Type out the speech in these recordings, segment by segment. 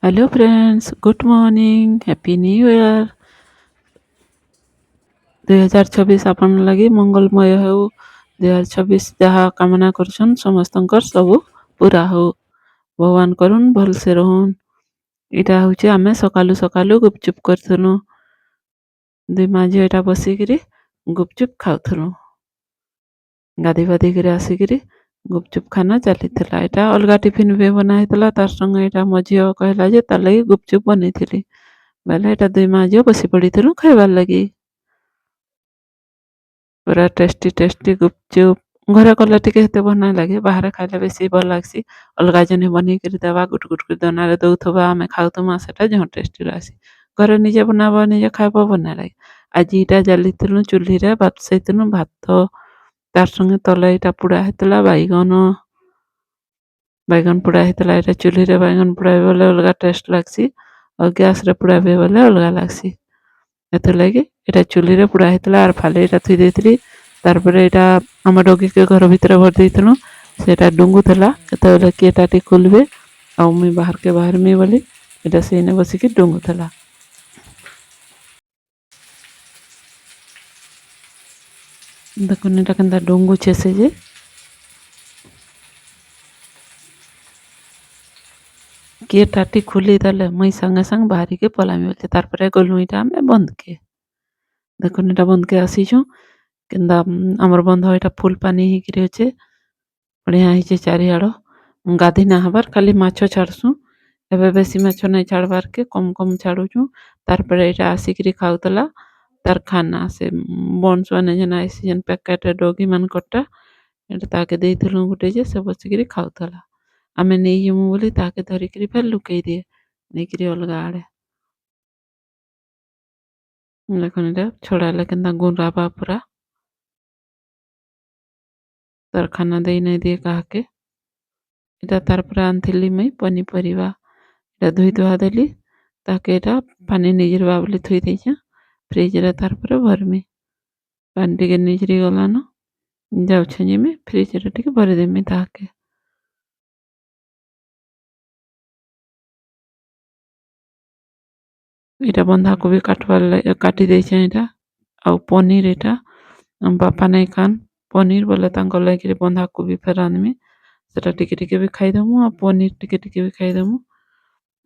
Hello friends, good morning, happy new year 2026 ଆପଣ ଲାଗି ମଙ୍ଗଳମୟ ହେଉ 2026 ଯାହା କାମନା କରୁଛନ୍ ସମସ୍ତଙ୍କର ସବୁ ପୁରା ହଉ ଭଗବାନ କରୁନ୍ ଭଲସେ ରହୁନ୍ ଏଇଟା ହଉଛି ଆମେ ସକାଳୁ ସକାଳୁ ଗୁପଚୁପ କରିଥିଲୁ ଦୁଇ ମା ଝିଅ ଏଇଟା ବସିକିରି ଗୁପଚୁପ ଖାଉଥିଲୁ ଗାଧି ପାଧିକିରି ଆସିକିରି ଗୁପଚୁପ ଖାନା ଚାଲିଥିଲା ଏଇଟା ଅଲଗା ଟିଫିନ ବି ବନା ହେଇଥିଲା ତାର ସଙ୍ଗେ ଏଇଟା ମୋ ଝିଅ କହିଲା ଯେ ତାର ଲାଗି ଗୁପଚୁପ ବନେଇଥିଲି ବେଲେ ଏଇଟା ଦୁଇ ମା ଝିଅ ବସି ପଡ଼ିଥିଲୁ ଖାଇବାର ଲାଗି ପୁରା ଟେଷ୍ଟି ଟେଷ୍ଟି ଗୁପଚୁପ ଘରେ କଲେ ଟିକେ ହେତେ ଭଲ ନାଇଁ ଲାଗେ ବାହାରେ ଖାଇଲେ ବେଶୀ ଭଲ ଲାଗ୍ସି ଅଲଗା ଜନେ ବନେଇକିରି ଦେବା ଗୁଟ ଗୁଟ କରି ଦନାରେ ଦଉଥିବା ଆମେ ଖାଉଥିମା ସେଟା ଜହ ଟେଷ୍ଟି ଲାଗ୍ସି ଘରେ ନିଜେ ବନାବ ନିଜେ ଖାଇବ ଭଲ ନାଇଁ ଲାଗେ ଆଜି ଏଇଟା ଜାଲିଥିଲୁ ଚୁହ୍ଲିରେ ବସେଇଥିଲୁ ଭାତ ତାର ସଙ୍ଗେ ତଲେ ଏଇଟା ପୁଡ଼ା ହେଇଥିଲା ବାଇଗଣ ପୋଡ଼ା ହେଇଥିଲା ଏଇଟା ଚୁହ୍ଲିରେ ବାଇଗଣ ପୋଡ଼ା ବଲେ ଅଲଗା ଟେଷ୍ଟ ଲାଗ୍ସି ଆଉ ଗ୍ୟାସରେ ପୋଡ଼ାବେ ବଲେ ଅଲଗା ଲାଗ୍ସି ଏଥିରଲାଗି ଏଇଟା ଚୁହ୍ଲିରେ ପୋଡ଼ା ହେଇଥିଲା ଆର୍ ଫାଲି ଏଇଟା ଥୁଇ ଦେଇଥିଲି ତାରପରେ ଏଇଟା ଆମ ଡଗିକେ ଘର ଭିତରେ ଭରି ଦେଇଥିଲୁ ସେଟା ଡୁଙ୍ଗୁଥିଲା କେତେବେଳେ କିଏ ଟାଟି ଖୋଲିବେ ଆଉ ମୁଇଁ ବାହାରକେ ବାହାରମି ବୋଲି ଏଇଟା ସେଇନେ ବସିକି ଡୁଙ୍ଗୁଥିଲା ଦେଖୁନ ଏଇଟା କେନ୍ତା ଡୁଙ୍ଗୁଛେ ସେ ଯେ କିଏ ଟାଟି ଖୋଲି ଦେଲେ ମୁଇଁ ସାଙ୍ଗେ ସାଙ୍ଗେ ବାହାରିକି ପଲାମି ବୋଲছে ତାରପରେ ଗଲୁ ଏଇଟା ଆମେ ବନ୍ଦକେ ଦେଖୁନ ଏଇଟା ବନ୍ଦକେ ଆସିଛୁ କେନ୍ତା ଆମର ବନ୍ଧ ଏଇଟା ଫୁଲ ପାନି ହେଇକିରି ଅଛେ ବଢ଼ିଆ ହେଇଛେ ଚାରିଆଡ଼ ଗାଧି ନା ହବାର ଖାଲି ମାଛ ଛାଡ଼ସୁଁ ଏବେ ବେଶୀ ମାଛ ନାଇଁ ଛାଡ଼ବାର୍ କେ କମ୍ କମ୍ ଛାଡ଼ୁଛୁଁ ତାରପରେ ଏଇଟା ଆସିକିରି ଖାଉଥିଲା ତାର ଖାନା ସେ ବନ୍ସ ମାନେ ଯେନ୍ ଆଇସି ଯେନ୍ ପ୍ୟାକେଟ ଡଗି ମାନଙ୍କରଟା ଏଟା ତାକେ ଦେଇଥିଲୁ ଗୋଟେ ଯେ ସେ ବସିକିରି ଖାଉଥିଲା ଆମେ ନେଇଯିମୁ ବୋଲି ତାକେ ଧରିକିରି ଫେର ଲୁକେଇ ଦିଏ ନେଇକିରି ଅଲଗା ଆଡ଼େ ଦେଖୁନ ଏଇଟା ଛଡ଼ାଇଲେ କେନ୍ତା ଗୁଣ୍ଡାବା ପୁରା ତାର ଖାନା ଦେଇ ନାଇଁ ଦିଏ କାହାକେ ଏଇଟା ତାର ପରେ ଆଣିଥିଲି ମୁଇଁ ପନିପରିବା ଏଇଟା ଧୋଇ ଧୁଆ ଦେଲି ତାକେ ଏଇଟା ପାନି ନେଇଯିବା ବୋଲି ଥୋଇ ଦେଇଛେଁ ଫ୍ରିଜରେ ତାର ପରେ ଭରମି ପାନି ଟିକେ ନେଇକିରି ଗଲାନ ଯାଉଛେ ଯିମି ଫ୍ରିଜରେ ଟିକେ ଭରିଦେମି ତାହାକେ ଏଇଟା ବନ୍ଧାକୋବି କାଟବାର୍ ଲାଗି କାଟି ଦେଇଛେଁ ଏଇଟା ଆଉ ପନିର ଏଇଟା ଆମ ବାପା ନାଇଁ ଖାନ୍ ପନିର ବୋଲେ ତାଙ୍କର ଲାଗିରି ବନ୍ଧାକୋବି ଫେର ଆନମି ସେଟା ଟିକେ ଟିକେ ବି ଖାଇଦମୁ ଆଉ ପନିର ଟିକେ ଟିକେ ବି ଖାଇଦମୁ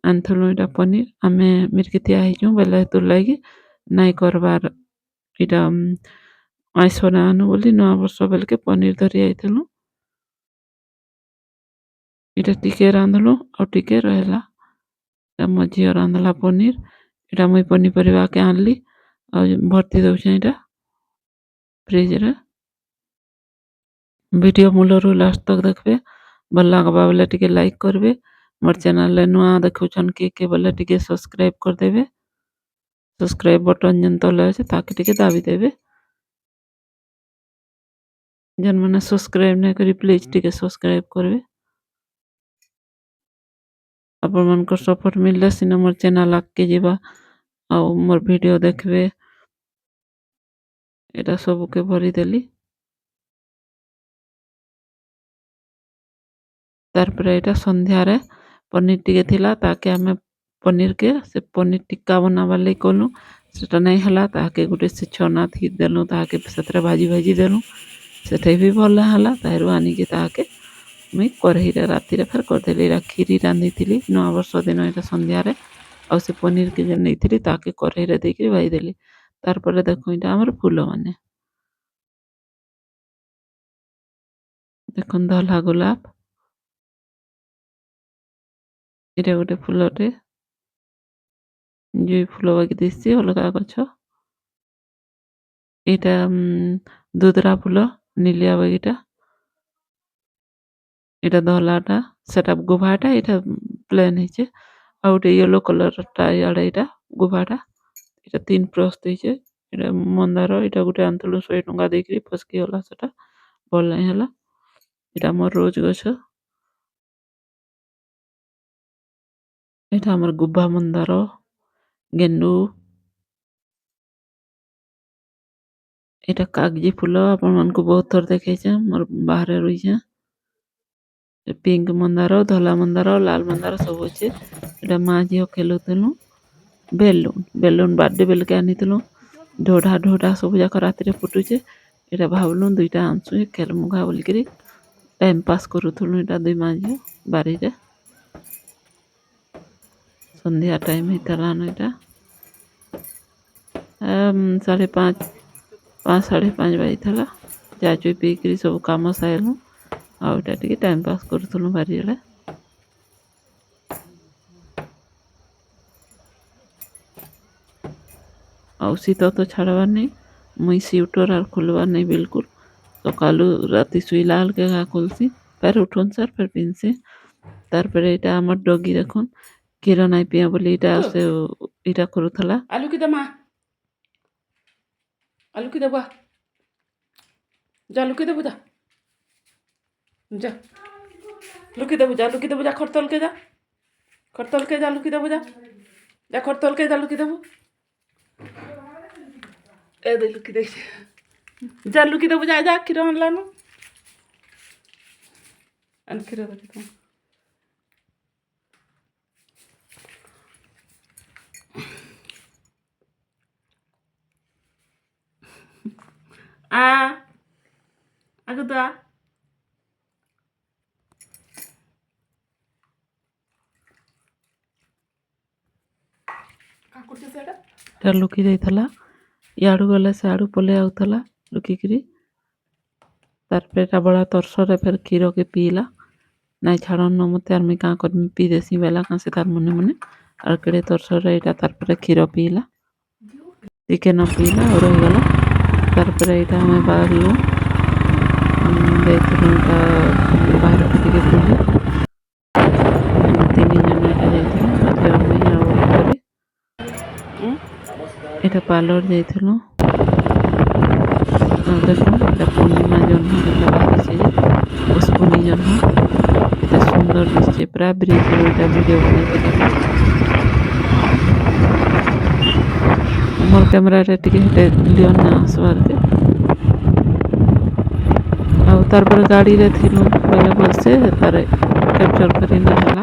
ଆଣିଥିଲୁ ଏଇଟା ପନିର ଆମେ ମିର୍ଗିତିଆ ହେଇଛୁ ବେଲେ ହେଥିର ଲାଗି ନାଇଁ କରବାର୍ ଏଇଟା ଆଇଁଷ ନା ଆନୁ ବୋଲି ନୂଆ ବର୍ଷ ବେଲକେ ପନିର ଧରି ଆଇଥିଲୁ ଏଇଟା ଟିକେ ରାନ୍ଧିଲୁ ଆଉ ଟିକେ ରହିଲା ମୋ ଝିଅ ରାନ୍ଧିଲା ପନିର ଏଇଟା ମୁଇଁ ପନିପରିବାକେ ଆଣିଲି ଆଉ ଭର୍ତ୍ତି ଦଉଛେଁ ଏଇଟା ଫ୍ରିଜରେ ଭିଡ଼ିଓ ମୂଲରୁ ଲାଷ୍ଟ ତକ୍ ଦେଖିବେ ଭଲ ଲାଗବା ବୋଲେ ଟିକେ ଲାଇକ୍ କରିବେ ମୋର ଚ୍ୟାନେଲରେ ନୂଆ ଦେଖୁଛନ୍ କିଏ ବୋଲେ ଟିକେ ସବସ୍କ୍ରାଇବ କରିଦେବେ ସବସ୍କ୍ରାଇବ ବଟନ୍ ଯେନ୍ ତଲେ ଅଛି ତାକେ ଟିକେ ଦାବି ଦେବେ ଯେନ୍ ମାନେ ସବସ୍କ୍ରାଇବ ନାଇଁ କରି ପ୍ଲିଜ ଟିକେ ସବସ୍କ୍ରାଇବ କରିବେ ଆପଣ ମାନଙ୍କର ସପୋର୍ଟ ମିଳିଲେ ସିନା ମୋର ଚ୍ୟାନେଲ ଆଗକେ ଯିବା ଆଉ ମୋର ଭିଡ଼ିଓ ଦେଖିବେ ଏଇଟା ସବୁକେ ଭରିଦେଲି ତାରପରେ ଏଇଟା ସନ୍ଧ୍ୟାରେ ପନିର ଟିକେ ଥିଲା ତାକେ ଆମେ ପନିରକେ ସେ ପନିର ଟିକ୍କା ବନାବାର୍ ଲାଗି କଲୁ ସେଟା ନାଇଁ ହେଲା ତାହାକେ ଗୋଟେ ସେ ଛନା ଥି ଦେଲୁ ତାହାକେ ସେଥିରେ ଭାଜି ଭାଜି ଦେଲୁ ସେଟା ବି ଭଲ ହେଲା ତାହିରୁ ଆଣିକି ତାହାକେ ମୁଇଁ କରେଇରେ ରାତିରେ ଫେର କରିଦେଲି ଏଇଟା କ୍ଷୀରି ରାନ୍ଧିଥିଲି ନୂଆ ବର୍ଷ ଦିନ ଏଇଟା ସନ୍ଧ୍ୟାରେ ଆଉ ସେ ପନିରକେ ଯେନ୍ ନେଇଥିଲି ତାକେ କରେଇରେ ଦେଇକିରି ଭାଜିଦେଲି ତାରପରେ ଦେଖୁଁ ଏଇଟା ଆମର ଫୁଲମାନେ ଦେଖୁନ୍ ଧଲା ଗୋଲାପ ଏଇଟା ଗୋଟେ ଫୁଲଟେ ଜୁଇ ଫୁଲ ବାକି ଦିଶଛି ଅଲଗା ଗଛ ଏଇଟା ଦୁଦରା ଫୁଲ ନିଲିଆ ବାଗିଟା ଏଇଟା ଧଲାଟା ସେଟା ଗୁଭାଟା ଏଇଟା ପ୍ଲେନ୍ ହେଇଛେ ଆଉ ଗୋଟେ ୟେଲୋ କଲରଟା ଇଆଡ଼େ ଏଇଟା ଗୁଭାଟା ଏଇଟା ତିନ ପ୍ରସ୍ତ ହେଇଛେ ଏଇଟା ମନ୍ଦାର ଏଇଟା ଗୋଟେ ଆଣିଥିଲୁ 100 ଟଙ୍କା ଦେଇକିରି ଫସକି ଗଲା ସେଟା ଭଲ ନାଇଁ ହେଲା ଏଇଟା ଆମର ରୋଜ ଗଛ ଏଇଟା ଆମର ଗୁଭା ମନ୍ଦାର ଗେଣ୍ଡୁ ଏଇଟା କାଗଜି ଫୁଲ ଆପଣ ମାନଙ୍କୁ ବହୁତ ଥର ଦେଖେଇଛେଁ ମୋର ବାହାରେ ରହିଛେଁ पिंक मंदार धला मंदार लाल मंदार सब अच्छे एटा माँ झील खेलुलु बेलून बेलून बर्थडे बेलके आनी ढोढ़ा ढोढ़ा सब जाक राति फुटुचे एटा भावलु दुईटा आनसु खेलमुघा बोलिकी टाइम पास करूथुलु एटा दुई माँ झील बारी रे संध्या टाइम होता एटा 5:30 5:30 बजी था चा चुई पीकरी सब कम सारू आटा टे टाइम पास करूँ बारी रे आउ शीत तो छाड़बार नहीं मुई स्वेटर आर खोलबार नहीं बिल्कुल सकालू राति शुईला के घा खोलसी फिर उठन सर फिर पिनसी तार यहाँ आम डगी देखुन क्षीर नाई पिया बोली से इटा करूला आलू की दमा आलू की दबा जा लुकी देबू जा जा लुकी देबू जा खरतल के जा लुकी देबू जा खरतल के जा लुकी देबू ए दे लुकी दे जा लुकी देबू जा क्षीर आनलानु आन क्षीर दे आगु तो लुकी जाइला याड़ू गले से आड़ू पले आउला लुकिकी तार पेटा बड़ा तरसरे फिर क्षीर के पीला नाई छाड़न न मत आर मुई क्या करमी पी देसी बेला क्या से तार मने मने और केड़े तरसरे यहाँ तार क्षीर पीला टिके न पीला और रहीगला तार यहाँ आम बाहर बाहर टे बुली 3 जन यहाँ पार्लर जाइलु देखो पूर्णिमा जन्म बाहर पुष्पुनी जन्म ये सुंदर दिखे पूरा ब्रिज वीडियो बना मोर कैमेरा रे लियन ना आसबार के तार गाड़ी रे थिलु बोले भलसे तार कैप्चर करी ना